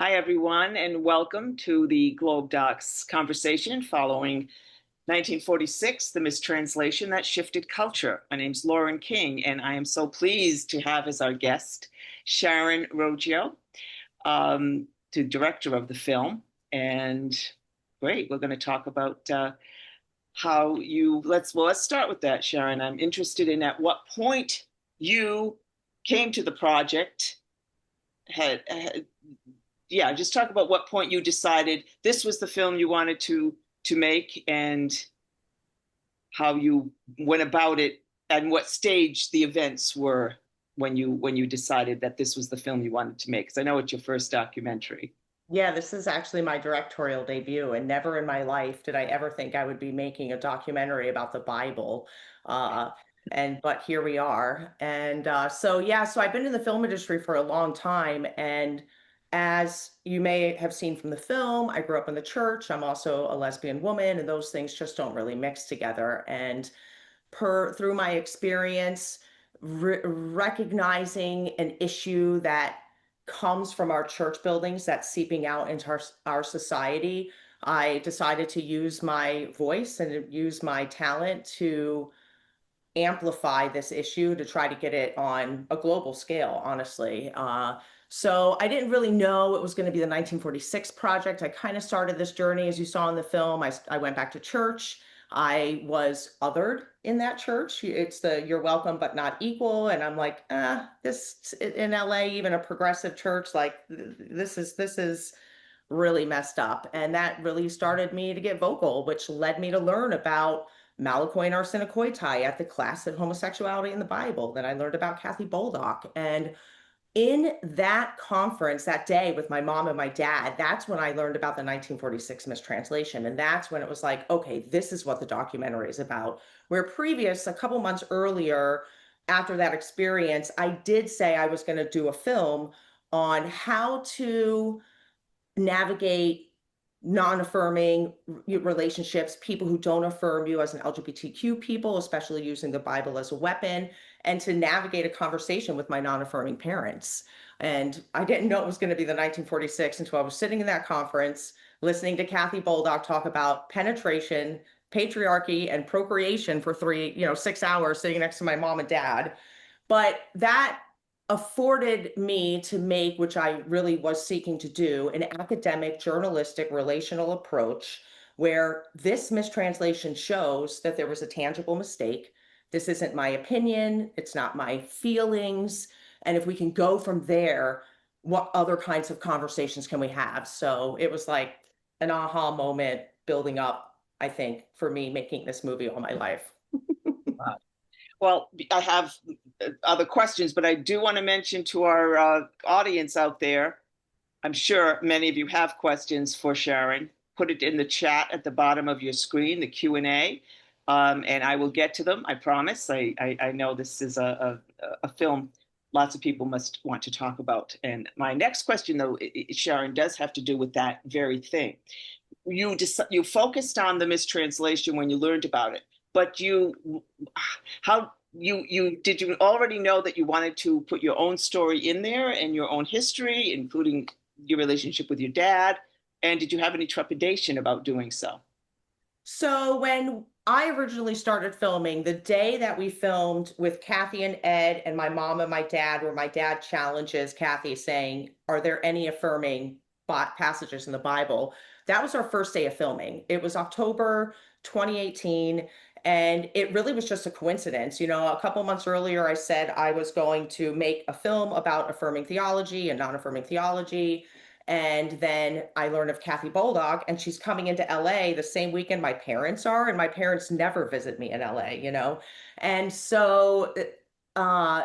Hi, everyone, and welcome to the GlobeDocs conversation following 1946, the mistranslation that shifted culture. My name's Loren King, and I am so pleased to have as our guest Sharon Roggio, the director of the film. And great, we're going to talk about how you, let's start with that, Sharon. I'm interested in at what point you came to the project, had yeah, just talk about what point you decided this was the film you wanted to make and how you went about it and what stage the events were when you decided that this was the film you wanted to make. Because I know it's your first documentary. Yeah, this is actually my directorial debut, and never in my life did I ever think I would be making a documentary about the Bible. Uh, but here we are. So I've been in the film industry for a long time, and as you may have seen from the film, I grew up in the church. I'm also a lesbian woman, and those things just don't really mix together. And per through my experience, recognizing an issue that comes from our church buildings that's seeping out into our society, I decided to use my voice and use my talent to amplify this issue to try to get it on a global scale, honestly. So I didn't really know it was going to be the 1946 project. I kind of started this journey, as you saw in the film. I went back to church. I was othered in that church. It's the you're welcome but not equal. And I'm like, this in LA, even a progressive church, like this is really messed up. And that really started me to get vocal, which led me to learn about Malakoi and Arsenokoitai at the class in homosexuality in the Bible. Then I learned about Kathy Boldock. And in that conference that day with my mom and my dad, that's when I learned about the 1946 mistranslation. And that's when it was like, okay, this is what the documentary is about. Where previous, a couple months earlier, after that experience, I did say I was going to do a film on how to navigate non-affirming relationships, people who don't affirm you as an LGBTQ people, especially using the Bible as a weapon, and to navigate a conversation with my non-affirming parents. And I didn't know it was going to be the 1946 until I was sitting in that conference, listening to Kathy Boldock talk about penetration, patriarchy, and procreation for 6 hours, sitting next to my mom and dad. But that afforded me to make, which I really was seeking to do, an academic, journalistic, relational approach where this mistranslation shows that there was a tangible mistake. This isn't my opinion, it's not my feelings. And if we can go from there, what other kinds of conversations can we have? So it was like an aha moment building up, I think, for me making this movie all my life. Well, I have other questions, but I do want to mention to our audience out there, I'm sure many of you have questions for Sharon. Put it in the chat at the bottom of your screen, the Q&A, and I will get to them, I promise. I know this is a film lots of people must want to talk about. And my next question, though, Sharon, does have to do with that very thing. You focused on the mistranslation when you learned about it, but how did you already know that you wanted to put your own story in there and your own history, including your relationship with your dad? And did you have any trepidation about doing so? So when I originally started filming, the day that we filmed with Kathy and Ed and my mom and my dad, where my dad challenges Kathy saying, are there any affirming passages in the Bible? That was our first day of filming. It was October 2018. And it really was just a coincidence. A couple months earlier, I said I was going to make a film about affirming theology and non-affirming theology. And then I learned of Kathy Boldock, and she's coming into LA the same weekend my parents are, and my parents never visit me in LA. And so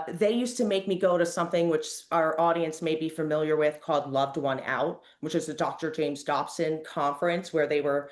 they used to make me go to something which our audience may be familiar with called Loved One Out, which is the Dr. James Dobson conference where they were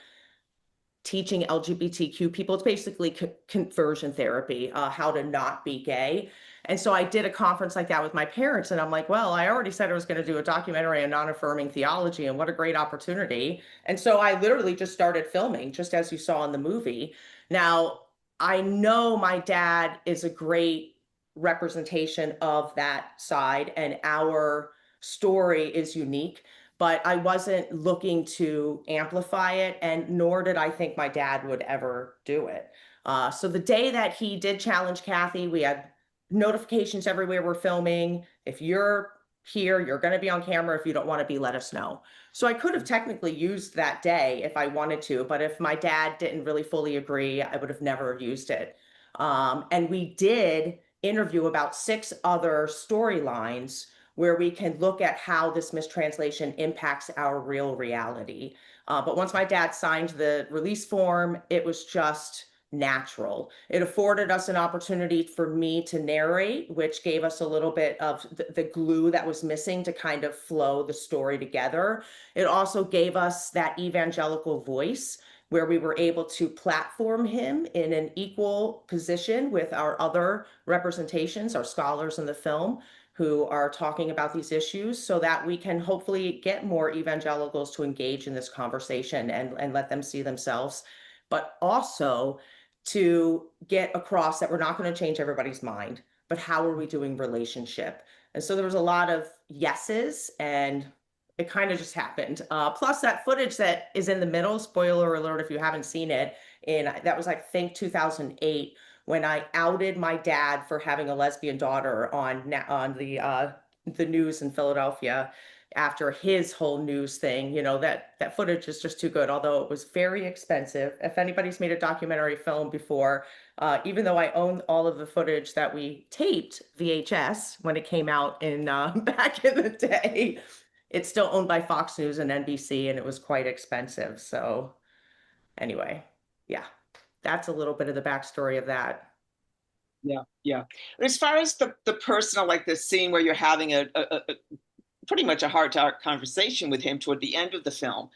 teaching LGBTQ people. It's basically conversion therapy, how to not be gay. And so I did a conference like that with my parents. And I'm like, well, I already said I was going to do a documentary on non-affirming theology, and what a great opportunity. And so I literally just started filming, just as you saw in the movie. Now, I know my dad is a great representation of that side, and our story is unique. but I wasn't looking to amplify it, and nor did I think my dad would ever do it. So the day that he did challenge Kathy, we had notifications everywhere we're filming. If you're here, you're going to be on camera. If you don't want to be, let us know. So I could have technically used that day if I wanted to, but if my dad didn't really fully agree, I would have never used it. And we did interview about 6 other storylines where we can look at how this mistranslation impacts our real reality. But once my dad signed the release form, it was just natural. It afforded us an opportunity for me to narrate, which gave us a little bit of the glue that was missing to kind of flow the story together. It also gave us that evangelical voice where we were able to platform him in an equal position with our other representations, our scholars in the film, who are talking about these issues, so that we can hopefully get more evangelicals to engage in this conversation and let them see themselves, but also to get across that we're not going to change everybody's mind, but how are we doing relationship? And so there was a lot of yeses, and it kind of just happened. Plus that footage that is in the middle, spoiler alert if you haven't seen it, in that was like, I think 2008, when I outed my dad for having a lesbian daughter on the news in Philadelphia after his whole news thing. That footage is just too good, although it was very expensive. If anybody's made a documentary film before, even though I own all of the footage that we taped VHS when it came out in back in the day, it's still owned by Fox News and NBC, and it was quite expensive. So anyway, yeah, that's a little bit of the backstory of that. Yeah, yeah. As far as the personal, like the scene where you're having a pretty much a heart-to-heart conversation with him toward the end of the film,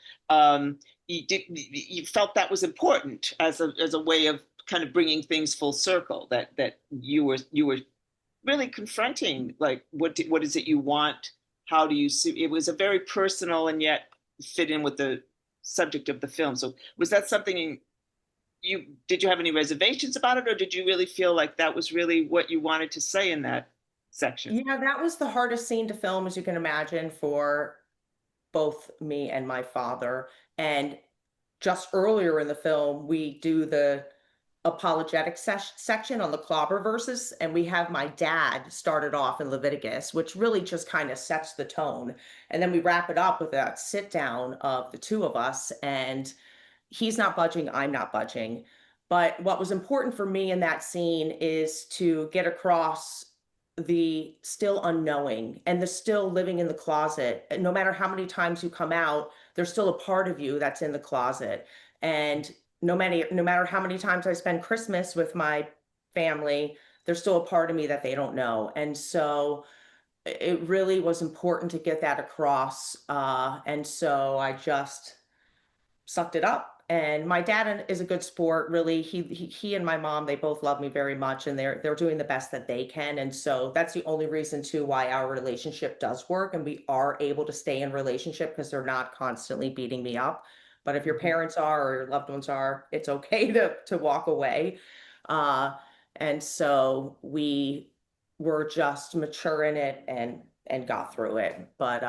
you felt that was important as a way of kind of bringing things full circle. That you were really confronting, like, what is it you want? How do you see? It was a very personal and yet fit in with the subject of the film. So was that something did you have any reservations about it, or did you really feel like that was really what you wanted to say in that section? Yeah, that was the hardest scene to film, as you can imagine, for both me and my father. And just earlier in the film, we do the apologetic section on the clobber verses, and we have my dad started off in Leviticus, which really just kind of sets the tone. And then we wrap it up with that sit down of the two of us, and he's not budging, I'm not budging. But what was important for me in that scene is to get across the still unknowing and the still living in the closet. And no matter how many times you come out, there's still a part of you that's in the closet. And no matter how many times I spend Christmas with my family, there's still a part of me that they don't know. And so it really was important to get that across. And so I just sucked it up. And my dad is a good sport, really. He and my mom, they both love me very much, and they're doing the best that they can. And so that's the only reason too why our relationship does work, and we are able to stay in relationship, because they're not constantly beating me up. But if your parents are or your loved ones are, it's okay to walk away. Uh, and so we were just mature in it and got through it. But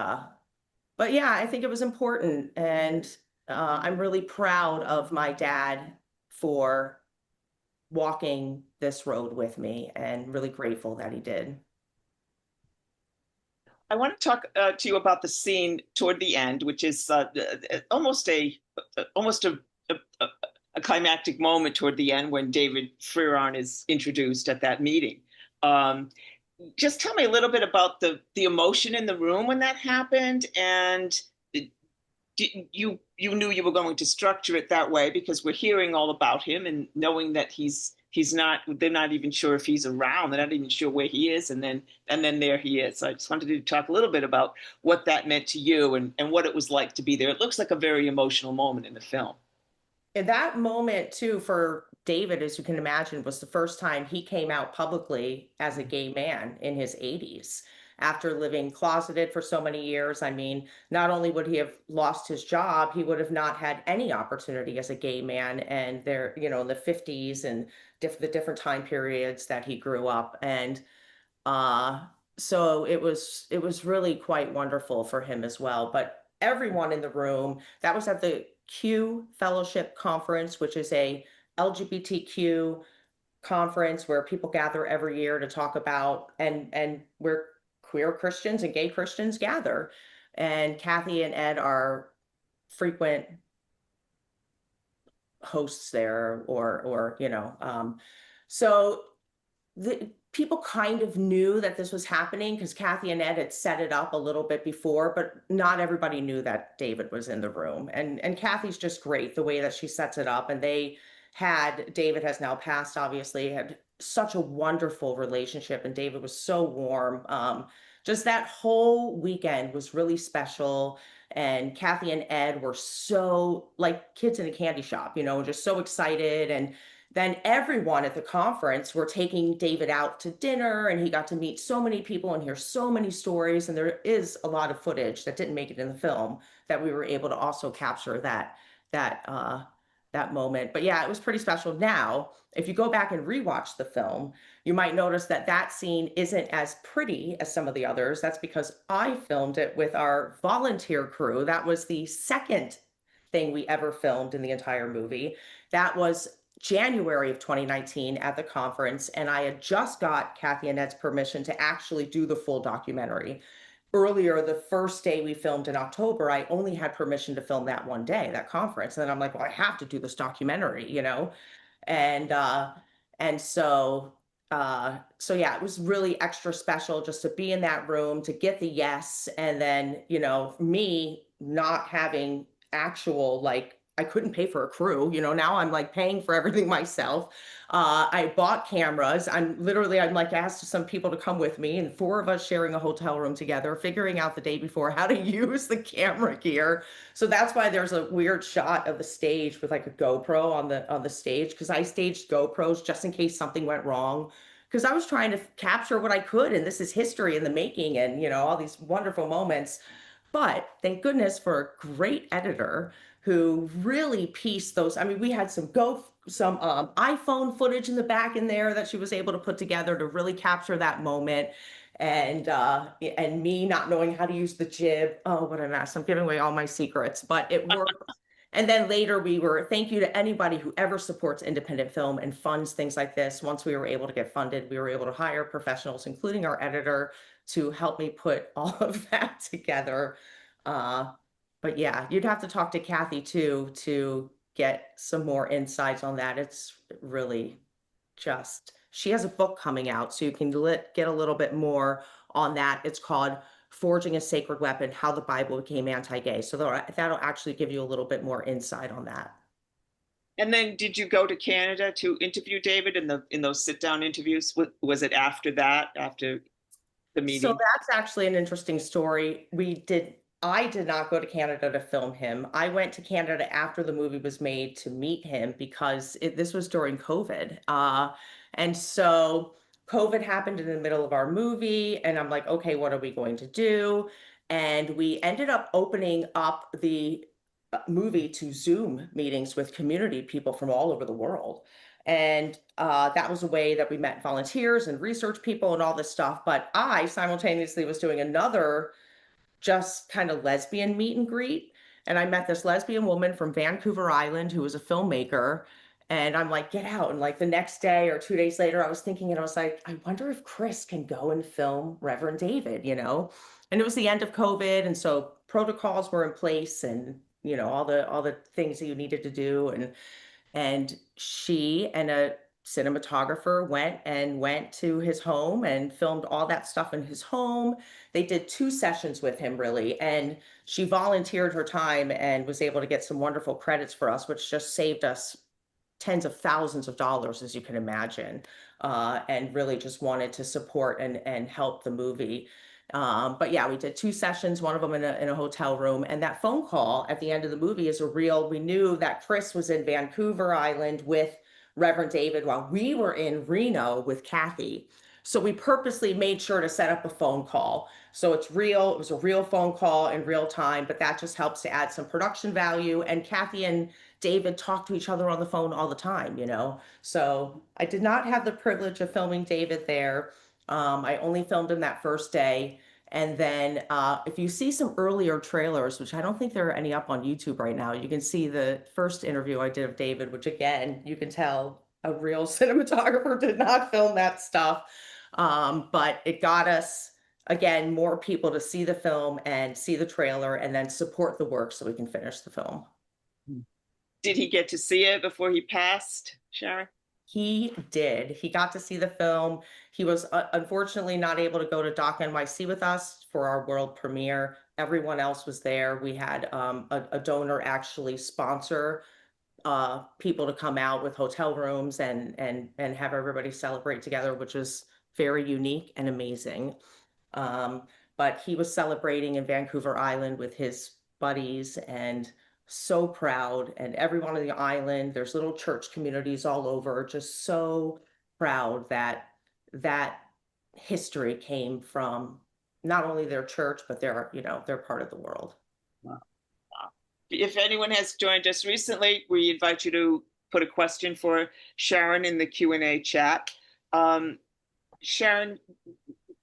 yeah, I think it was important. And I'm really proud of my dad for walking this road with me, and really grateful that he did. I want to talk to you about the scene toward the end, which is almost almost a, a climactic moment toward the end when David Freeron is introduced at that meeting. Um, just tell me a little bit about the emotion in the room when that happened, and you knew you were going to structure it that way because we're hearing all about him and knowing that he's not, they're not even sure if he's around, they're not even sure where he is, and then there he is. So I just wanted to talk a little bit about what that meant to you, and what it was like to be there. It looks like a very emotional moment in the film. And that moment too for David, as you can imagine, was the first time he came out publicly as a gay man in his 80s after living closeted for so many years. I mean, not only would he have lost his job, he would have not had any opportunity as a gay man. And there, in the 50s and the different time periods that he grew up. And uh, so it was really quite wonderful for him as well. But everyone in the room. That was at the Q Fellowship Conference, which is a LGBTQ conference where people gather every year to talk about and where queer Christians and gay Christians gather. And Kathy and Ed are frequent hosts there or so the people kind of knew that this was happening because Kathy and Ed had set it up a little bit before, but not everybody knew that David was in the room. And Kathy's just great the way that she sets it up. And David has now passed, obviously, had such a wonderful relationship, and David was so warm. Just that whole weekend was really special. And Kathy and Ed were so like kids in a candy shop, just so excited. And then everyone at the conference were taking David out to dinner, and he got to meet so many people and hear so many stories. And there is a lot of footage that didn't make it in the film that we were able to also capture that that moment. But yeah, it was pretty special. Now, if you go back and rewatch the film, you might notice that that scene isn't as pretty as some of the others. That's because I filmed it with our volunteer crew. That was the second thing we ever filmed in the entire movie. That was January of 2019 at the conference, and I had just got Kathy and Ed's permission to actually do the full documentary. Earlier, the first day we filmed in October, I only had permission to film that one day, that conference. And then I'm like, well, I have to do this documentary. And so yeah, it was really extra special just to be in that room, to get the yes. And then, me not having actual, like, I couldn't pay for a crew, now I'm like paying for everything myself. I bought cameras. I'm like asked some people to come with me, and four of us sharing a hotel room together, figuring out the day before how to use the camera gear. So that's why there's a weird shot of the stage with like a GoPro on the stage, because I staged GoPros just in case something went wrong. Because I was trying to capture what I could, and this is history in the making, and all these wonderful moments. But thank goodness for a great editor who really pieced those. I mean, we had some iPhone footage in the back in there that she was able to put together to really capture that moment. And me not knowing how to use the jib. Oh, what a mess. I'm giving away all my secrets, but it worked. And then later thank you to anybody who ever supports independent film and funds things like this. Once we were able to get funded, we were able to hire professionals, including our editor, to help me put all of that together. But yeah, you'd have to talk to Kathy too to get some more insights on that. It's really she has a book coming out, so you can get a little bit more on that. It's called Forging a Sacred Weapon: How the Bible Became Anti-Gay. So that'll actually give you a little bit more insight on that. And then did you go to Canada to interview David in those sit down interviews? Was it after that, after the So meeting? that's actually an interesting story. I did not go to Canada to film him. I went to Canada after the movie was made to meet him because this was during COVID. And so COVID happened in the middle of our movie, and I'm like, okay, what are we going to do? And we ended up opening up the movie to Zoom meetings with community people from all over the world. And that was a way that we met volunteers and research people and all this stuff. But I simultaneously was doing another just kind of lesbian meet and greet. And I met this lesbian woman from Vancouver Island who was a filmmaker. And I'm like, get out. And like the next day or 2 days later, I was thinking, and I was like, I wonder if Chris can go and film Reverend David. And it was the end of COVID. And so protocols were in place, and all the things that you needed to do. And she and a cinematographer went to his home and filmed all that stuff in his home. They did 2 sessions with him, really, and she volunteered her time and was able to get some wonderful credits for us, which just saved us tens of thousands of dollars, as you can imagine, and really just wanted to support and help the movie. But yeah, we did 2 sessions, one of them in a hotel room. And that phone call at the end of the movie is we knew that Chris was in Vancouver Island with Reverend David while we were in Reno with Kathy. So we purposely made sure to set up a phone call. So it's real. It was a real phone call in real time, but that just helps to add some production value. And Kathy and David talk to each other on the phone all the time. So I did not have the privilege of filming David there. I only filmed him that first day. And then if you see some earlier trailers, which I don't think there are any up on YouTube right now, you can see the first interview I did of David, which again, you can tell a real cinematographer did not film that stuff. But it got us, again, more people to see the film and see the trailer and then support the work so we can finish the film. Did he get to see it before he passed, Sharon? He did. He got to see the film. He was unfortunately not able to go to Doc NYC with us for our world premiere. Everyone else was there. We had a donor actually sponsor people to come out with hotel rooms and have everybody celebrate together, which was very unique and amazing. Um, but he was celebrating in Vancouver Island with his buddies and so proud. And everyone on the island, there's little church communities all over, just so proud that that history came from not only their church, but they're part of the world. Wow. If anyone has joined us recently, we invite you to put a question for Sharon in the Q&A chat. Sharon,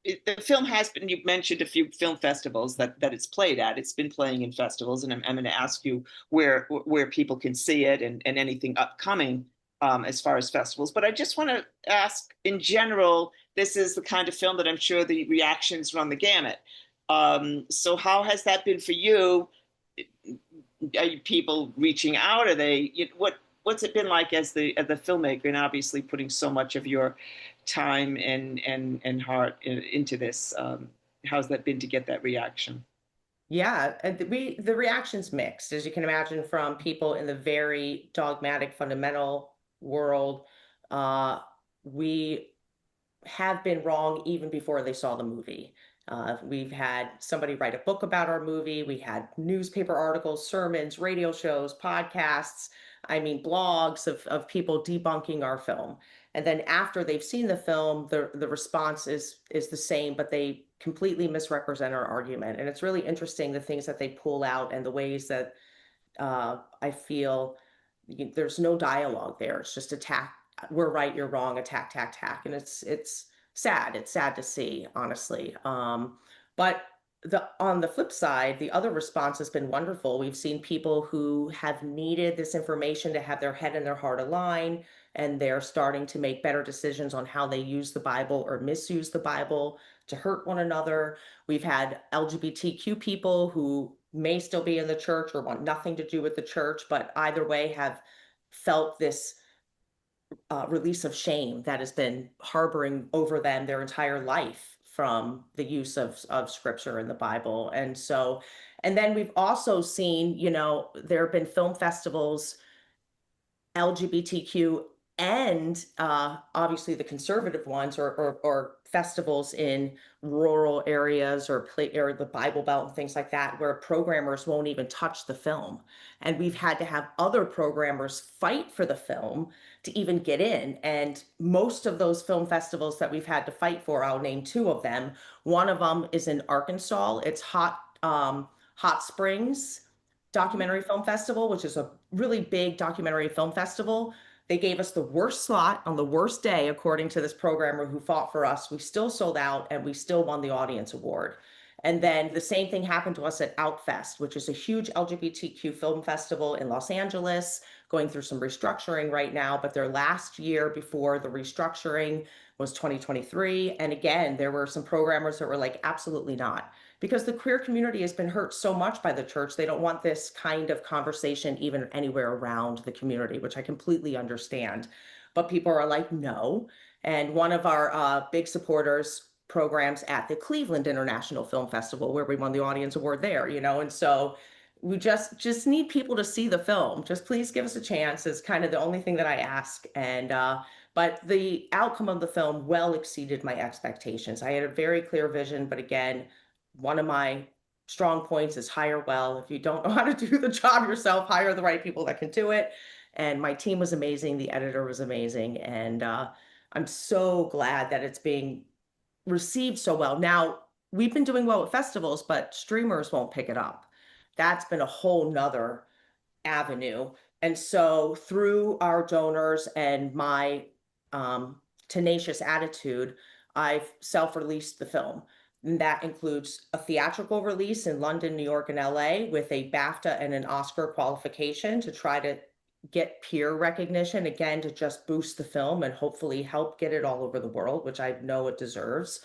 the film has been, you mentioned a few film festivals that it's played at. It's been playing in festivals, and I'm going to ask you where people can see it and anything upcoming as far as festivals. But I just want to ask, in general, this is the kind of film that I'm sure the reactions run the gamut. So how has that been for you? Are people reaching out? Are they, what's it been like as the filmmaker, and obviously putting so much of your time and heart into this? How's that been to get that reaction? Yeah, and the reaction's mixed, as you can imagine, from people in the very dogmatic, fundamental world. We have been wrong even before they saw the movie. We've had somebody write a book about our movie. We had newspaper articles, sermons, radio shows, podcasts, I mean, blogs of people debunking our film. And then after they've seen the film, the response is the same, but they completely misrepresent our argument. And it's really interesting the things that they pull out and the ways that I feel there's no dialogue there. It's just attack. We're right, you're wrong. Attack, attack, attack, and it's sad. It's sad to see, honestly. But on the flip side, the other response has been wonderful. We've seen people who have needed this information to have their head and their heart align, and they're starting to make better decisions on how they use the Bible or misuse the Bible to hurt one another. We've had LGBTQ people who may still be in the church or want nothing to do with the church, but either way have felt this release of shame that has been harboring over them their entire life from the use of scripture in the Bible. And so, and then we've also seen, there have been film festivals, LGBTQ, and obviously the conservative ones or festivals in rural areas or the Bible Belt and things like that, where programmers won't even touch the film. And we've had to have other programmers fight for the film to even get in. And most of those film festivals that we've had to fight for, I'll name two of them. One of them is in Arkansas. It's Hot Springs Documentary Film Festival, which is a really big documentary film festival. They gave us the worst slot on the worst day, according to this programmer who fought for us. We still sold out and we still won the audience award. And then the same thing happened to us at Outfest, which is a huge LGBTQ film festival in Los Angeles, going through some restructuring right now. But their last year before the restructuring was 2023. And again, there were some programmers that were like, absolutely not. Because the queer community has been hurt so much by the church, they don't want this kind of conversation even anywhere around the community, which I completely understand. But people are like, no. And one of our big supporters programs at the Cleveland International Film Festival, where we won the audience award there, and so we just need people to see the film. Just please give us a chance is kind of the only thing that I ask. And but the outcome of the film well exceeded my expectations. I had a very clear vision, but again, one of my strong points is hire well. If you don't know how to do the job yourself, hire the right people that can do it. And my team was amazing. The editor was amazing. And I'm so glad that it's being received so well. Now, we've been doing well at festivals, but streamers won't pick it up. That's been a whole nother avenue. And so through our donors and my tenacious attitude, I've self-released the film. And that includes a theatrical release in London, New York, and LA with a BAFTA and an Oscar qualification to try to get peer recognition, again, to just boost the film and hopefully help get it all over the world, which I know it deserves.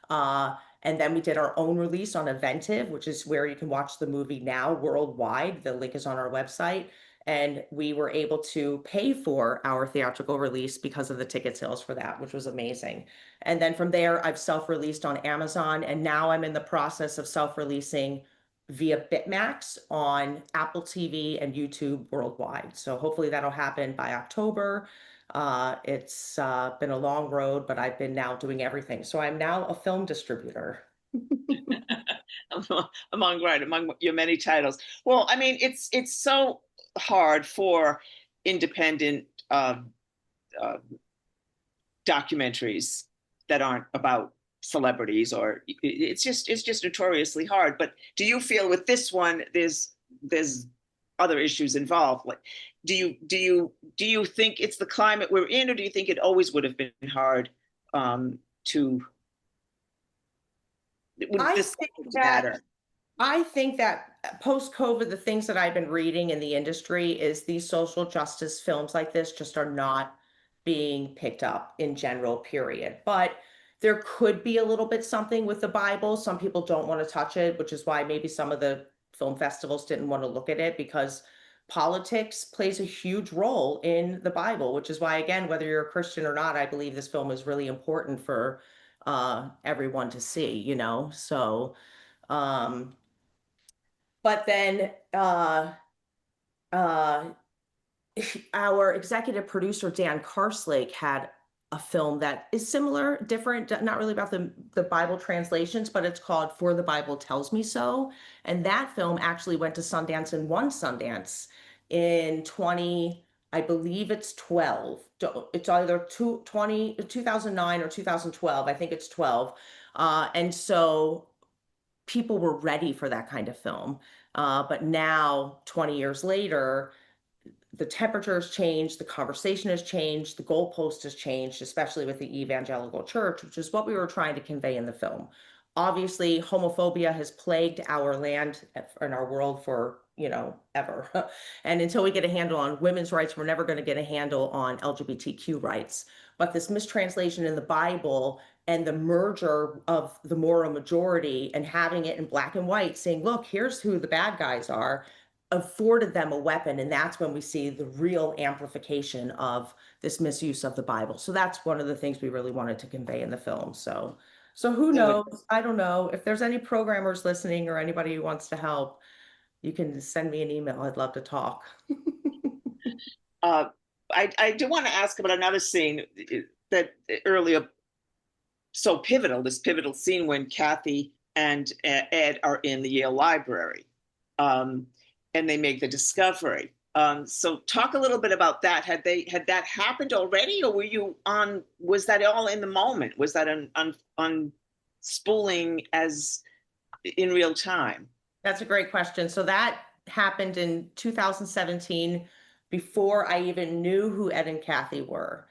And then we did our own release on Eventive, which is where you can watch the movie now worldwide. The link is on our website. And we were able to pay for our theatrical release because of the ticket sales for that, which was amazing. And then from there, I've self-released on Amazon, and now I'm in the process of self-releasing via Bitmax on Apple TV and YouTube worldwide. So hopefully that'll happen by October. It's been a long road, but I've been now doing everything. So I'm now a film distributor. Among your many titles. Well, I mean, it's so hard for independent uh, documentaries that aren't about celebrities, or it's just notoriously hard. But do you feel with this one there's other issues involved? Like, do you think it's the climate we're in, or do you think it always would have been hard to would I this think that matter? I think that post-COVID, the things that I've been reading in the industry is these social justice films like this just are not being picked up in general, period. But there could be a little bit something with the Bible. Some people don't want to touch it, which is why maybe some of the film festivals didn't want to look at it because politics plays a huge role in the Bible, which is why, again, whether you're a Christian or not, I believe this film is really important for everyone to see, So, um, but then uh, our executive producer, Dan Karslake, had a film that is similar, different, not really about the Bible translations, but it's called For the Bible Tells Me So. And that film actually went to Sundance and won Sundance in 20, I believe it's 12. It's either 2009 or 2012. I think it's 12. And so people were ready for that kind of film. But now, 20 years later, the temperature has changed, the conversation has changed, the goalpost has changed, especially with the evangelical church, which is what we were trying to convey in the film. Obviously, homophobia has plagued our land and our world for, ever. And until we get a handle on women's rights, we're never going to get a handle on LGBTQ rights. But this mistranslation in the Bible and the merger of the moral majority and having it in black and white, saying, look, here's who the bad guys are, afforded them a weapon. And that's when we see the real amplification of this misuse of the Bible. So that's one of the things we really wanted to convey in the film. So who knows? I don't know. If there's any programmers listening or anybody who wants to help, you can send me an email. I'd love to talk. Uh, I do want to ask about another scene that earlier, so pivotal, this pivotal scene when Kathy and Ed are in the Yale Library, um, and they make the discovery. So talk a little bit about that. Had that happened already, or was that all in the moment? Was that unspooling as in real time? That's a great question. So that happened in 2017 before I even knew who Ed and Kathy were.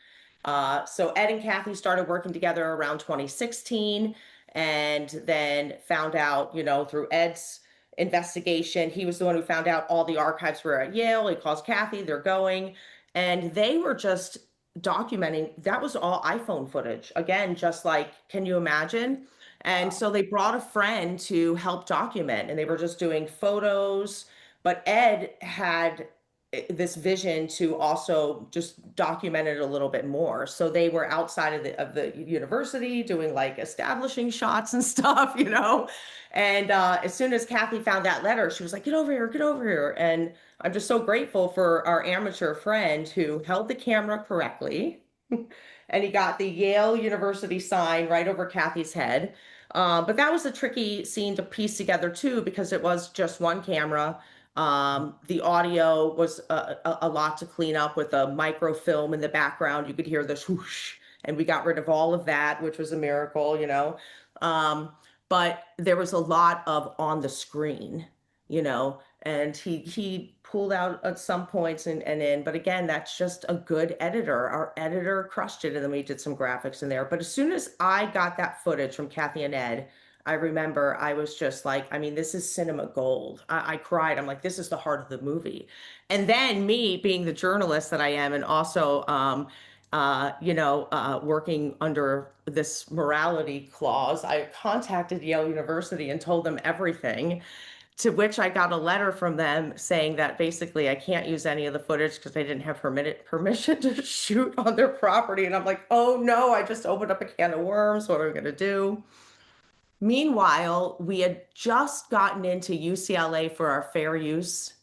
So Ed and Kathy started working together around 2016 and then found out, through Ed's investigation, he was the one who found out all the archives were at Yale. He calls Kathy, they're going. And they were just documenting, that was all iPhone footage. Again, just like, can you imagine? And so they brought a friend to help document, and they were just doing photos. But Ed had this vision to also just document it a little bit more. So they were outside of the university doing like establishing shots and stuff, And as soon as Kathy found that letter, she was like, "Get over here, get over here!" And I'm just so grateful for our amateur friend who held the camera correctly, and he got the Yale University sign right over Kathy's head. But that was a tricky scene to piece together too, because it was just one camera. The audio was a lot to clean up with a microfilm in the background. You could hear the swoosh, and we got rid of all of that, which was a miracle. Um, but there was a lot of on the screen, and he pulled out at some points and in, but again, that's just a good editor. Our editor crushed it, and then we did some graphics in there. But as soon as I got that footage from Kathy and Ed, I remember I was just like, I mean, this is cinema gold. I cried. I'm like, this is the heart of the movie. And then me being the journalist that I am, and also, working under this morality clause, I contacted Yale University and told them everything. To which I got a letter from them saying that basically I can't use any of the footage because they didn't have permission to shoot on their property. And I'm like, oh no, I just opened up a can of worms. What are we going to do? Meanwhile, we had just gotten into UCLA for our fair use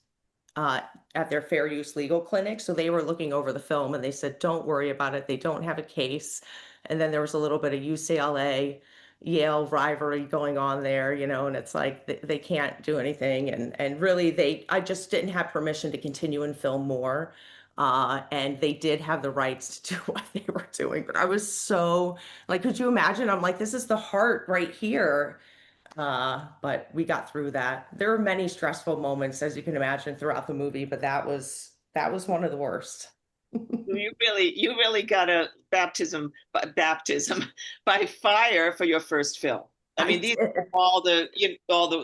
uh, at their fair use legal clinic. So they were looking over the film and they said, don't worry about it. They don't have a case. And then there was a little bit of UCLA Yale rivalry going on there, and it's like they can't do anything. And really I just didn't have permission to continue and film more. And they did have the rights to do what they were doing. But I was so like, could you imagine? I'm like, this is the heart right here. But we got through that. There were many stressful moments, as you can imagine, throughout the movie, but that was one of the worst. You really got a baptism by fire for your first film. I I mean, these did. are all the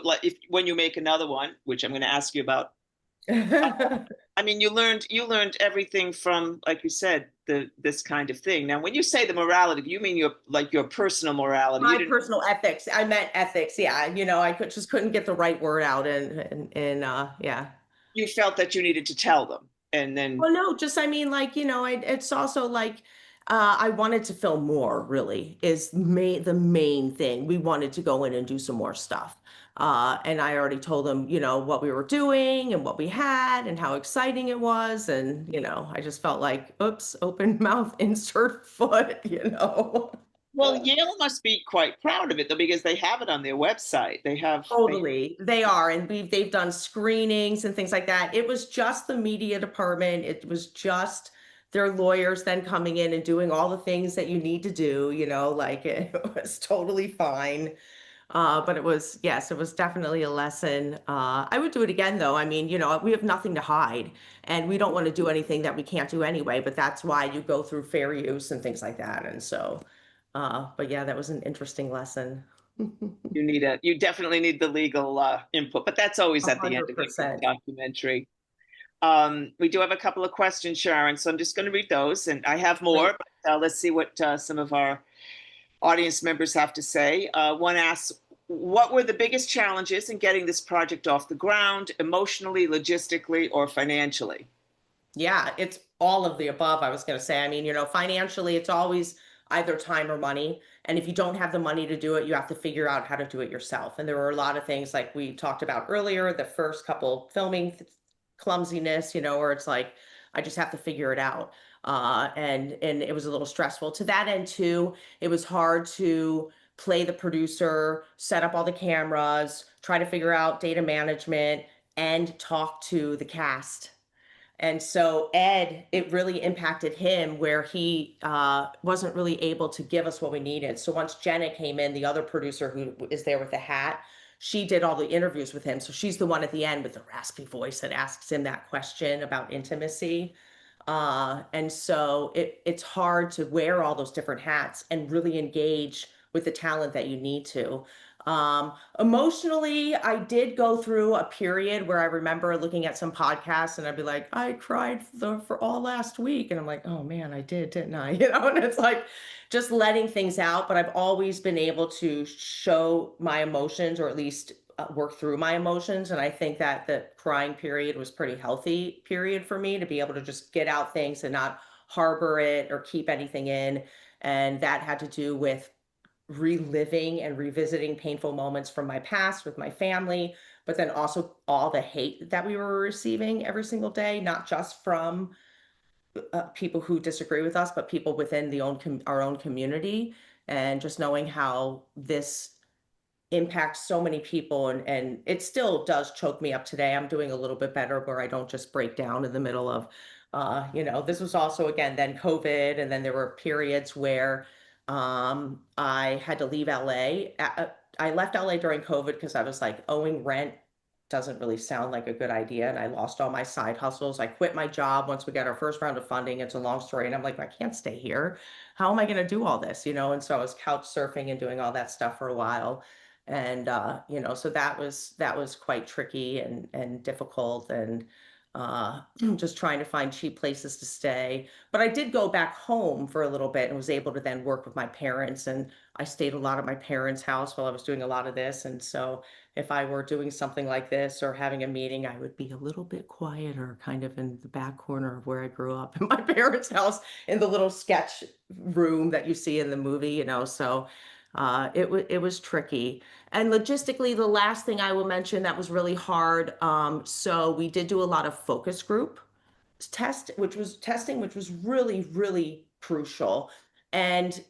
like if when you make another one, which I'm going to ask you about. I mean, you learned everything from, like you said, this kind of thing. Now, when you say the morality, do you mean your personal morality? You My didn't personal ethics. I meant ethics. Yeah, I couldn't get the right word out, and yeah. you felt that you needed to tell them, and then Well, no, just I mean, like, it's also like I wanted to film more, really, is the main thing. We wanted to go in and do some more stuff. And I already told them, what we were doing and what we had and how exciting it was. And, I just felt like, oops, open mouth, insert foot, well, Yale must be quite proud of it though, because they have it on their website. They Totally. They are. And they've done screenings and things like that. It was just the media department. It was just their lawyers then coming in and doing all the things that you need to do, like it was totally fine. But yes, it was definitely a lesson. I would do it again though. I mean, we have nothing to hide and we don't want to do anything that we can't do anyway, but that's why you go through fair use and things like that. And so, but yeah, that was an interesting lesson. you definitely need the legal input, but that's always A at the end hundred of every percent. documentary. We do have a couple of questions, Sharon, so I'm just going to read those, and I have Great. more, but let's see what some of our audience members have to say. One asks, what were the biggest challenges in getting this project off the ground, emotionally, logistically, or financially? Yeah, it's all of the above, I was going to say. I mean, financially, it's always either time or money. And if you don't have the money to do it, you have to figure out how to do it yourself. And there were a lot of things like we talked about earlier, the first couple filming clumsiness, where it's like, I just have to figure it out. And it was a little stressful. To that end, too, it was hard to play the producer, set up all the cameras, try to figure out data management, and talk to the cast. And so Ed, it really impacted him where he wasn't really able to give us what we needed. So once Jenna came in, the other producer who is there with the hat, she did all the interviews with him. So she's the one at the end with the raspy voice that asks him that question about intimacy. And so it's hard to wear all those different hats and really engage with the talent that you need to. Emotionally, I did go through a period where I remember looking at some podcasts and I'd be like, I cried for all last week. And I'm like, oh man, I did, didn't I? And it's like just letting things out. But I've always been able to show my emotions or at least work through my emotions. And I think that the crying period was pretty healthy period for me to be able to just get out things and not harbor it or keep anything in. And that had to do with reliving and revisiting painful moments from my past with my family, but then also all the hate that we were receiving every single day, not just from people who disagree with us, but people within our own community, and just knowing how this impacts so many people and it still does choke me up today. I'm doing a little bit better where I don't just break down in the middle of this was also again then COVID and then there were periods where I had to leave LA. I left LA during COVID because I was like owing rent doesn't really sound like a good idea and I lost all my side hustles. I quit my job once we got our first round of funding. It's a long story and I'm like I can't stay here. How am I going to do all this, And so I was couch surfing and doing all that stuff for a while. And so that was quite tricky and difficult, and just trying to find cheap places to stay. But I did go back home for a little bit and was able to then work with my parents, and I stayed a lot at my parents' house while I was doing a lot of this. And so if I were doing something like this or having a meeting, I would be a little bit quieter, kind of in the back corner of where I grew up in my parents' house, in the little sketch room that you see in the movie. So it was tricky. And logistically, the last thing I will mention that was really hard. So we did do a lot of focus group which was really, really crucial. And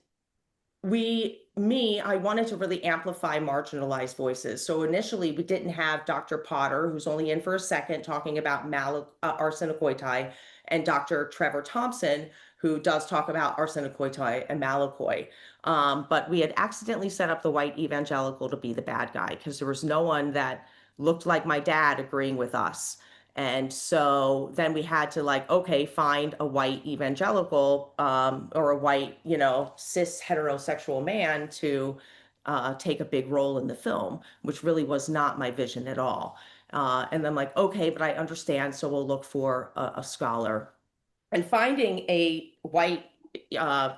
I wanted to really amplify marginalized voices. So initially, we didn't have Dr. Potter, who's only in for a second, talking about arsenicoitai, and Dr. Trevor Thompson, who does talk about arsenicoitai and malakoi. But we had accidentally set up the white evangelical to be the bad guy, because there was no one that looked like my dad agreeing with us. And so then we had to, like, okay, find a white evangelical, or a white, cis heterosexual man to take a big role in the film, which really was not my vision at all. And then, like, okay, but I understand, so we'll look for a scholar. And finding a white, uh,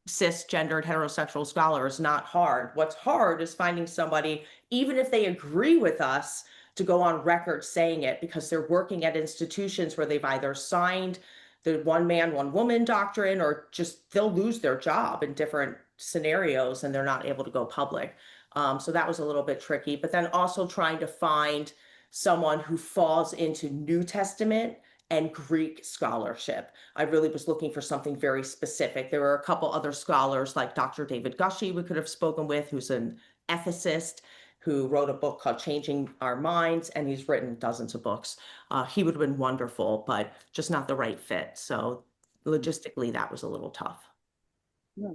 cisgendered heterosexual scholar is not hard. What's hard is finding somebody, even if they agree with us, to go on record saying it, because they're working at institutions where they've either signed the one man, one woman doctrine, or just they'll lose their job in different scenarios and they're not able to go public. So that was a little bit tricky. But then also trying to find someone who falls into New Testament and Greek scholarship. I really was looking for something very specific. There were a couple other scholars like Dr. David Gushee we could have spoken with, who's an ethicist who wrote a book called Changing Our Minds, and he's written dozens of books. He would have been wonderful, but just not the right fit. So logistically, that was a little tough. Yeah.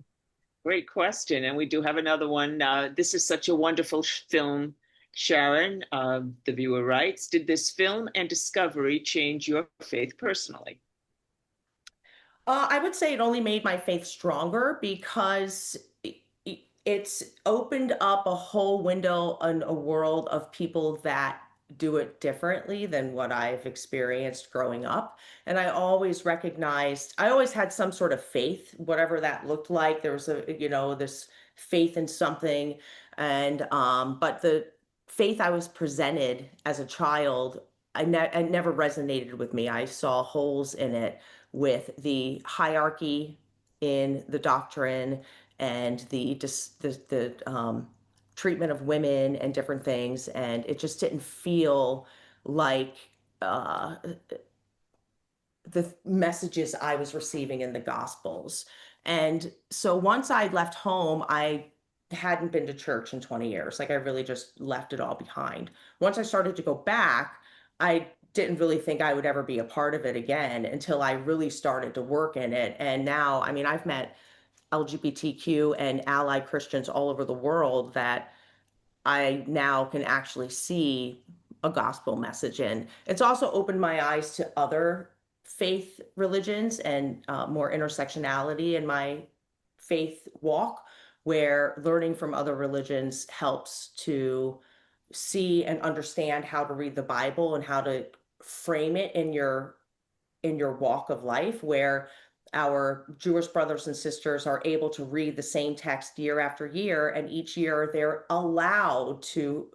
Great question. And we do have another one. This is such a wonderful film, Sharon. The viewer writes, did this film and discovery change your faith personally? I would say it only made my faith stronger, because it's opened up a whole window on a world of people that do it differently than what I've experienced growing up. And I always had some sort of faith, whatever that looked like. There was this faith in something. And, but the faith I was presented as a child, it never resonated with me. I saw holes in it with the hierarchy in the doctrine, and the treatment of women and different things, and it just didn't feel like uh, the messages I was receiving in the Gospels. And so once I left home, I hadn't been to church in 20 years. Like, I really just left it all behind. Once I started to go back, I didn't really think I would ever be a part of it again until I really started to work in it. And now, I mean, I've met LGBTQ and ally Christians all over the world that I now can actually see a gospel message in. It's also opened my eyes to other faith religions, and more intersectionality in my faith walk, where learning from other religions helps to see and understand how to read the Bible and how to frame it in your walk of life, where our Jewish brothers and sisters are able to read the same text year after year, and each year they're allowed to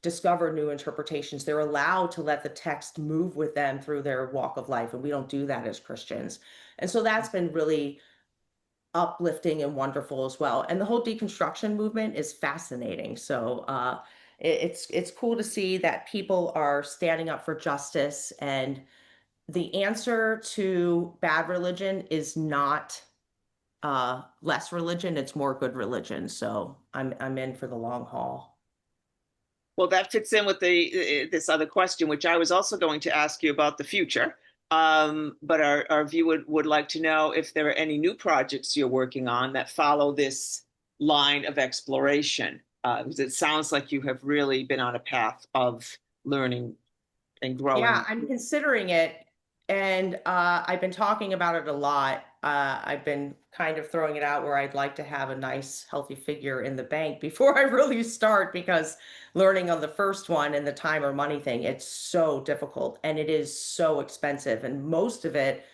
discover new interpretations. They're allowed to let the text move with them through their walk of life, and we don't do that as Christians. And so that's been really uplifting and wonderful as well. And the whole deconstruction movement is fascinating. So it's cool to see that people are standing up for justice, and the answer to bad religion is not less religion, it's more good religion. So I'm in for the long haul. Well, that fits in with the this other question, which I was also going to ask you about the future. But our viewer would like to know if there are any new projects you're working on that follow this line of exploration. Because it sounds like you have really been on a path of learning and Yeah, growing. I'm considering it, and I've been talking about it a lot. I've been kind of throwing it out where I'd like to have a nice, healthy figure in the bank before I really start, because learning on the first one and the time or money thing, it's so difficult and it is so expensive. And most of it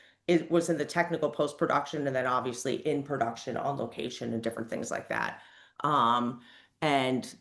was in the technical post production and then obviously in production on location and different things like that. And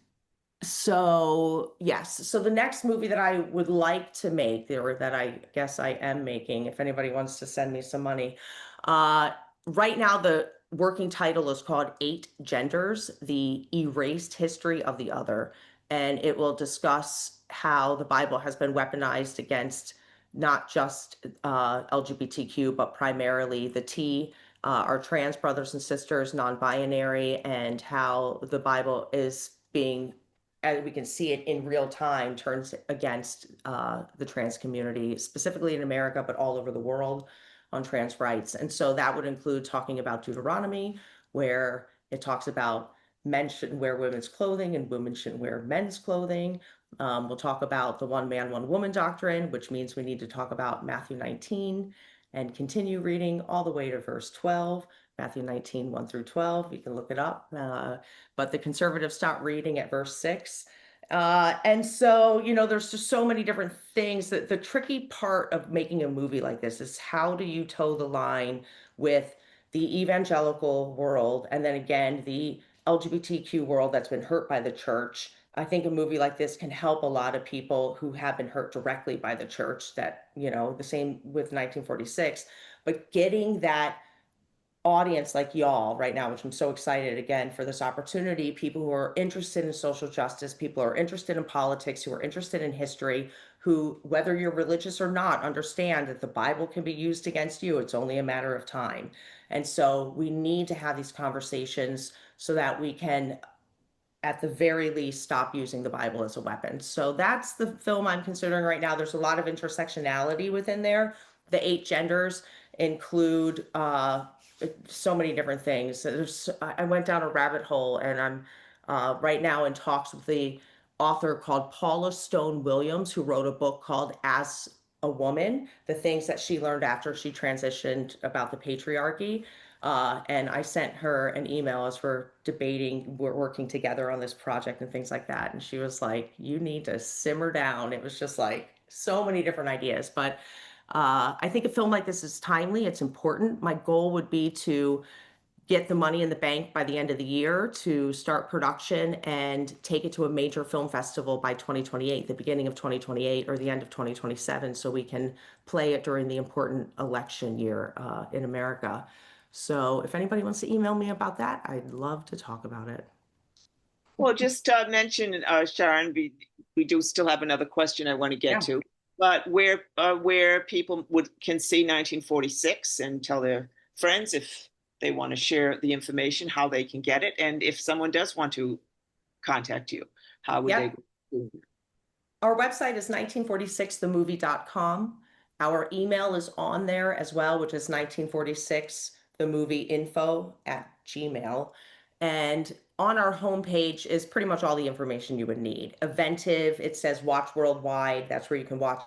so, yes. So the next movie that I would like to make, or that I guess I am making, if anybody wants to send me some money, uh, right now the working title is called Eight Genders: The Erased History of the Other. And it will discuss how the Bible has been weaponized against not just LGBTQ, but primarily the T, our trans brothers and sisters, non-binary, and how the Bible is being, as we can see it in real time, turns against the trans community, specifically in America, but all over the world on trans rights. And so that would include talking about Deuteronomy, where it talks about men shouldn't wear women's clothing and women shouldn't wear men's clothing. We'll talk about the one man, one woman doctrine, which means we need to talk about Matthew 19 and continue reading all the way to verse 12, Matthew 19, 1 through 12. You can look it up. But the conservatives stopped reading at verse 6. And so, there's just so many different things. That the tricky part of making a movie like this is, how do you toe the line with the evangelical world and then again the LGBTQ world that's been hurt by the church? I think a movie like this can help a lot of people who have been hurt directly by the church, that, the same with 1946, but getting that audience like y'all right now, which I'm so excited again for this opportunity, people who are interested in social justice, people who are interested in politics, who are interested in history, who, whether you're religious or not, understand that the Bible can be used against you. It's only a matter of time. And so we need to have these conversations so that we can, at the very least, stop using the Bible as a weapon. So that's the film I'm considering right now. There's a lot of intersectionality within there. The eight genders include so many different things. I went down a rabbit hole, and I'm right now in talks with the author called Paula Stone Williams, who wrote a book called As a Woman: The Things That She Learned After She Transitioned About the Patriarchy. And I sent her an email as we're working together on this project and things like that. And she was like, you need to simmer down. It was just like so many different ideas. But I think a film like this is timely. It's important. My goal would be to get the money in the bank by the end of the year to start production and take it to a major film festival by 2028, the beginning of 2028 or the end of 2027, so we can play it during the important election year in America. So if anybody wants to email me about that, I'd love to talk about it. Well, just mention, Sharon, we do still have another question I want to get Yeah. to, but where people can see 1946 and tell their friends, if they want to share the information, how they can get it, and if someone does want to contact you, how would they Yep. go? Our website is 1946themovie.com. Our email is on there as well, which is 1946themovieinfo@gmail. And on our homepage is pretty much all the information you would need. Eventive, it says watch worldwide. That's where you can watch.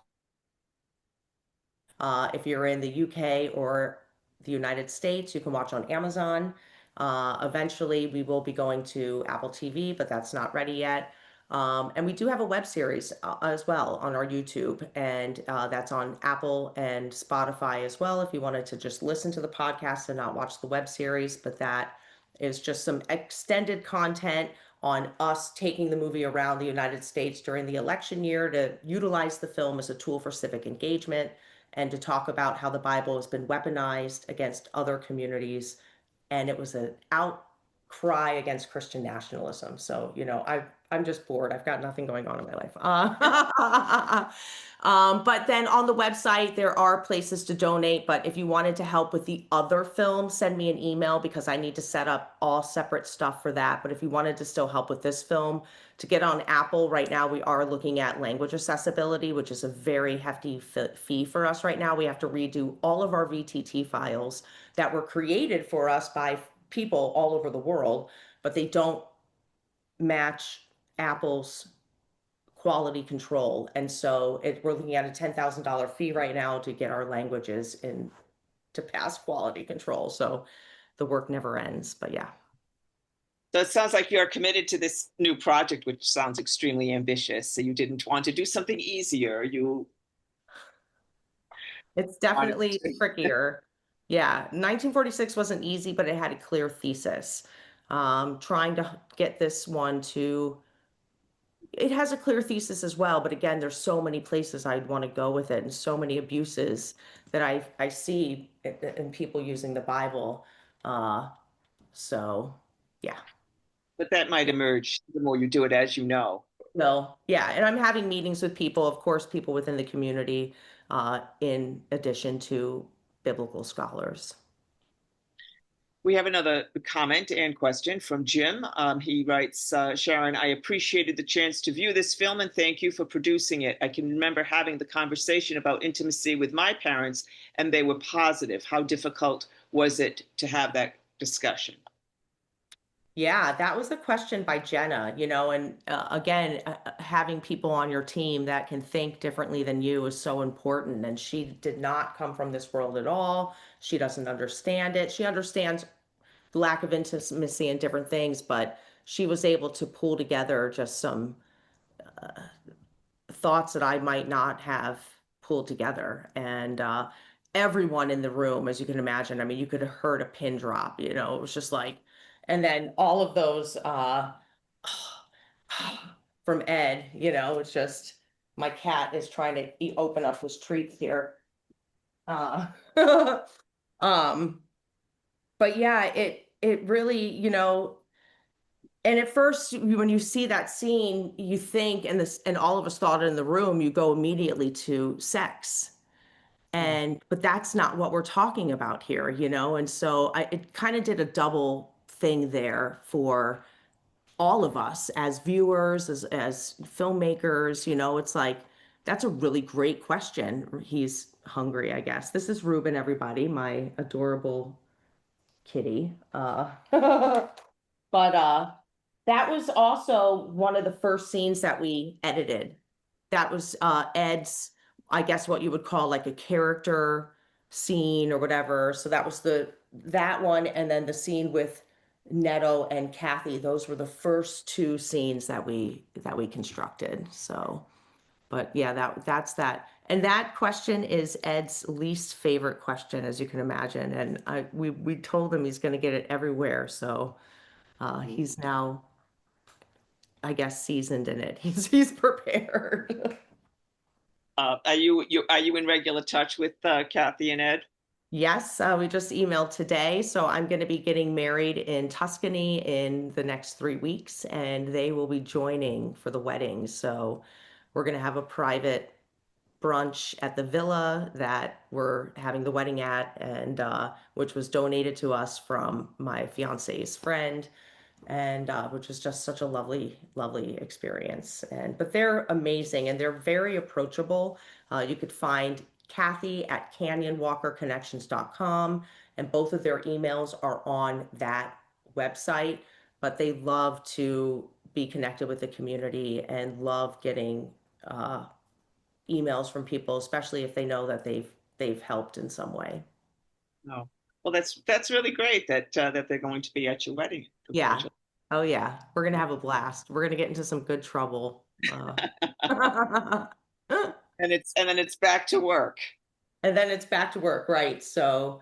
If you're in the UK or the United States, you can watch on Amazon. Eventually, we will be going to Apple TV, but that's not ready yet. And we do have a web series as well on our YouTube, and that's on Apple and Spotify as well, if you wanted to just listen to the podcast and not watch the web series. But that is just some extended content on us taking the movie around the United States during the election year to utilize the film as a tool for civic engagement and to talk about how the Bible has been weaponized against other communities. And it was an outcry against Christian nationalism. So, I'm just bored. I've got nothing going on in my life. But then on the website, there are places to donate. But if you wanted to help with the other film, send me an email, because I need to set up all separate stuff for that. But if you wanted to still help with this film, to get on Apple right now, we are looking at language accessibility, which is a very hefty fee for us right now. We have to redo all of our VTT files that were created for us by people all over the world, but they don't match Apple's quality control. And so we're looking at a $10,000 fee right now to get our languages in to pass quality control. So the work never ends, but yeah. So it sounds like you're committed to this new project, which sounds extremely ambitious. So you didn't want to do something easier. You It's wanted definitely to. trickier. Yeah, 1946 wasn't easy, but it had a clear thesis. Trying to get this one to, it has a clear thesis as well, but again, there's so many places I'd want to go with it and so many abuses that I see in people using the Bible. Uh, so yeah. But that might emerge the more you do it, as you know. No, yeah, and I'm having meetings with people, of course, people within the community, in addition to biblical scholars. We have another comment and question from Jim. He writes, Sharon, I appreciated the chance to view this film and thank you for producing it. I can remember having the conversation about intimacy with my parents, and they were positive. How difficult was it to have that discussion? Yeah, that was a question by Jenna, and again, having people on your team that can think differently than you is so important. And she did not come from this world at all. She doesn't understand it. She understands the lack of intimacy and different things, but she was able to pull together just some thoughts that I might not have pulled together. And everyone in the room, as you can imagine, I mean, you could have heard a pin drop, it was just like, and then all of those from Ed, it's just my cat is trying to open up his treats here. Uh, um, but yeah, it really, and at first, when you see that scene, you think, and all of us thought in the room, you go immediately to sex. But that's not what we're talking about here, And so it kind of did a double thing there for all of us as viewers, as filmmakers, It's like, that's a really great question. He's hungry, I guess. This is Ruben, everybody, my adorable kitty. But that was also one of the first scenes that we edited. That was Ed's, I guess what you would call like a character scene or whatever. So that was that one, and then the scene with Neto and Kathy. Those were the first two scenes that we constructed. So, but yeah, that's that. And that question is Ed's least favorite question, as you can imagine. And we told him he's going to get it everywhere. So he's now, I guess, seasoned in it. He's prepared. Are you in regular touch with Kathy and Ed? Yes, we just emailed today. So I'm going to be getting married in Tuscany in the next 3 weeks, and they will be joining for the wedding. So we're going to have a private brunch at the villa that we're having the wedding at, and which was donated to us from my fiance's friend, and which was just such a lovely, lovely experience. But they're amazing and they're very approachable. You could find Kathy at canyonwalkerconnections.com, and both of their emails are on that website. But they love to be connected with the community and love getting emails from people, especially if they know that they've helped in some way. No. Well, that's really great that they're going to be at your wedding. Yeah. Congratulations. Oh yeah. We're gonna have a blast. We're gonna get into some good trouble. And then it's back to work. And then it's back to work, right? So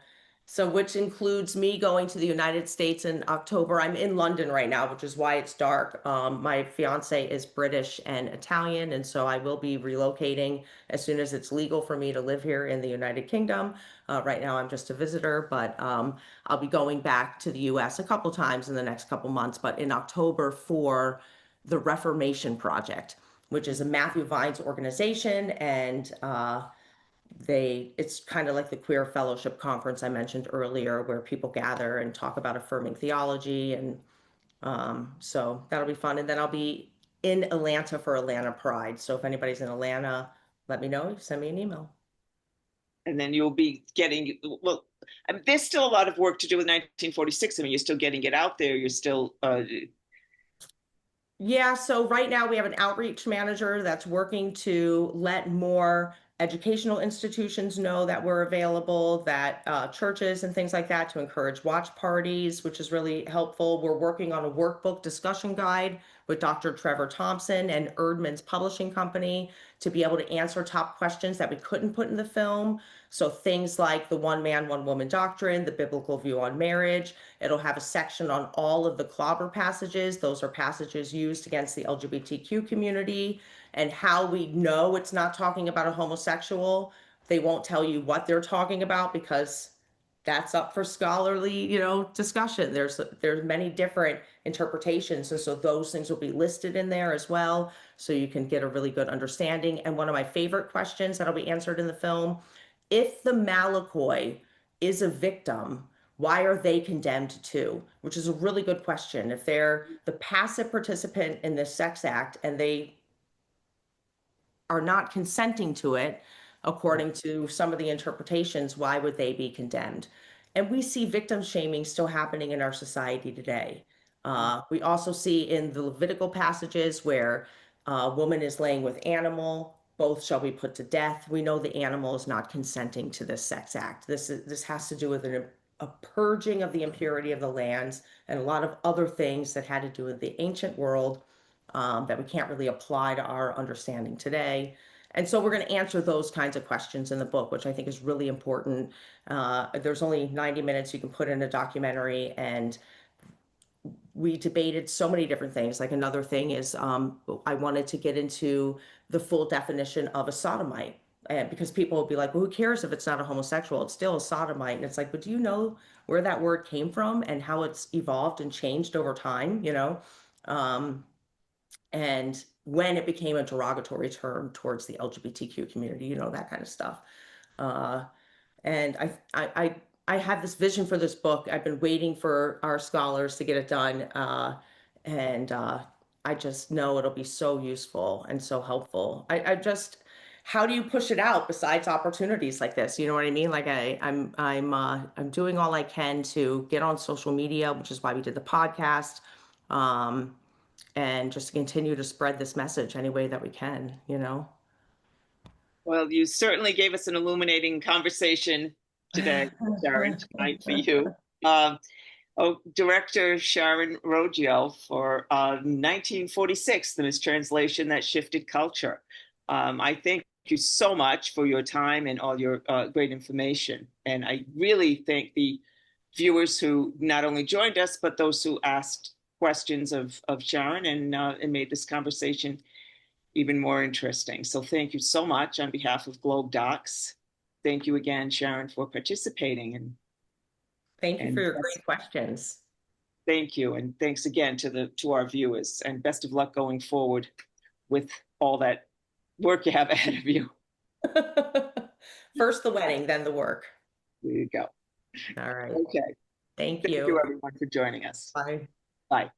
which includes me going to the United States in October. I'm in London right now, which is why it's dark. My fiance is British and Italian, and so I will be relocating as soon as it's legal for me to live here in the United Kingdom. Right now, I'm just a visitor, but I'll be going back to the US a couple times in the next couple months, but in October for the Reformation Project, which is a Matthew Vines organization, and it's kind of like the queer fellowship conference I mentioned earlier, where people gather and talk about affirming theology. And so that'll be fun. And then I'll be in Atlanta for Atlanta Pride. So if anybody's in Atlanta, let me know. Send me an email. And then you'll be getting, well, I mean, there's still a lot of work to do with 1946. I mean, you're still getting it out there. You're still, Yeah, so right now we have an outreach manager that's working to let more educational institutions know that we're available, that churches and things like that to encourage watch parties, which is really helpful. We're working on a workbook discussion guide with Dr. Trevor Thompson and Erdman's Publishing Company to be able to answer top questions that we couldn't put in the film. So things like the one man, one woman doctrine, the biblical view on marriage. It'll have a section on all of the clobber passages. Those are passages used against the LGBTQ community, and how we know it's not talking about a homosexual. They won't tell you what they're talking about because that's up for scholarly, discussion. There's many different interpretations, and so those things will be listed in there as well, so you can get a really good understanding. And one of my favorite questions that'll be answered in the film: if the Malakoi is a victim, why are they condemned too? Which is a really good question. If they're the passive participant in this sex act and they are not consenting to it, according to some of the interpretations, why would they be condemned? And we see victim shaming still happening in our society today. We also see in the Levitical passages where a woman is laying with animal, both shall be put to death. We know the animal is not consenting to this sex act. This has to do with a purging of the impurity of the lands and a lot of other things that had to do with the ancient world, that we can't really apply to our understanding today. And so we're going to answer those kinds of questions in the book, which I think is really important. There's only 90 minutes you can put in a documentary, and we debated so many different things. Like another thing is, I wanted to get into the full definition of a sodomite. And because people will be like, well, who cares if it's not a homosexual? It's still a sodomite. And it's like, but do you know where that word came from and how it's evolved and changed over time, and when it became a derogatory term towards the LGBTQ community, that kind of stuff. Uh, and I have this vision for this book. I've been waiting for our scholars to get it done, and I just know it'll be so useful and so helpful. How do you push it out besides opportunities like this? You know what I mean? Like I'm doing all I can to get on social media, which is why we did the podcast. Um, and just continue to spread this message any way that we can. Well, you certainly gave us an illuminating conversation today, Sharon, tonight for you. Um, Director Sharon Roggio for 1946, The Mistranslation That Shifted Culture. I thank you so much for your time and all your great information. And I really thank the viewers who not only joined us, but those who asked questions of Sharon and made this conversation even more interesting. So thank you so much on behalf of GlobeDocs. Thank you again, Sharon, for participating. Thank you for And your great questions. thank you. And thanks again to our viewers. And best of luck going forward with all that work you have ahead of you. First the wedding, then the work. There you go. All right. Okay. Thank Thank you. you, everyone, for joining us. Bye. Bye.